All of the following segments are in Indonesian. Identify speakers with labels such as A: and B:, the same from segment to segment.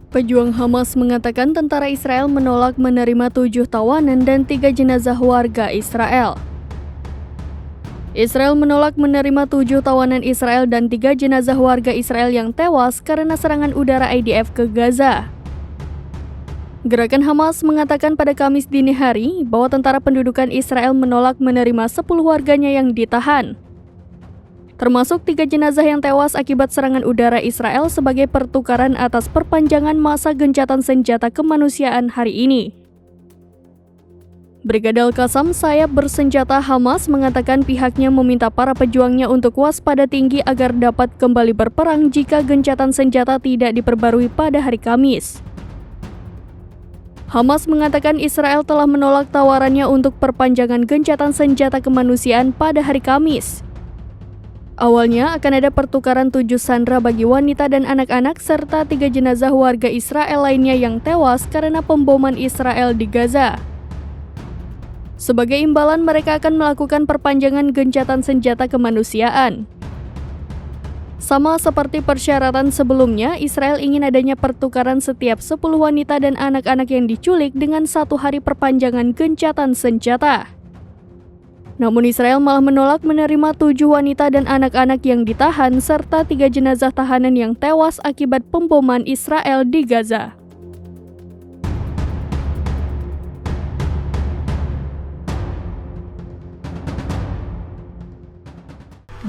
A: Pejuang Hamas mengatakan tentara Israel menolak menerima 7 tawanan dan 3 jenazah warga Israel. Israel menolak menerima 7 tawanan Israel dan 3 jenazah warga Israel yang tewas karena serangan udara IDF ke Gaza. Gerakan Hamas mengatakan pada Kamis dini hari bahwa tentara pendudukan Israel menolak menerima 10 warganya yang ditahan, termasuk 3 jenazah yang tewas akibat serangan udara Israel sebagai pertukaran atas perpanjangan masa gencatan senjata kemanusiaan hari ini. Brigade Al-Qassam, sayap bersenjata Hamas, mengatakan pihaknya meminta para pejuangnya untuk waspada tinggi agar dapat kembali berperang jika gencatan senjata tidak diperbarui pada hari Kamis. Hamas mengatakan Israel telah menolak tawarannya untuk perpanjangan gencatan senjata kemanusiaan pada hari Kamis. Awalnya akan ada pertukaran 7 sandera bagi wanita dan anak-anak serta 3 jenazah warga Israel lainnya yang tewas karena pemboman Israel di Gaza. Sebagai imbalan, mereka akan melakukan perpanjangan gencatan senjata kemanusiaan. Sama seperti persyaratan sebelumnya, Israel ingin adanya pertukaran setiap 10 wanita dan anak-anak yang diculik dengan 1 hari perpanjangan gencatan senjata. Namun Israel malah menolak menerima 7 wanita dan anak-anak yang ditahan serta 3 jenazah tahanan yang tewas akibat pemboman Israel di Gaza.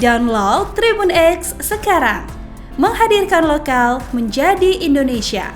B: Download Tribun X sekarang, menghadirkan lokal menjadi Indonesia.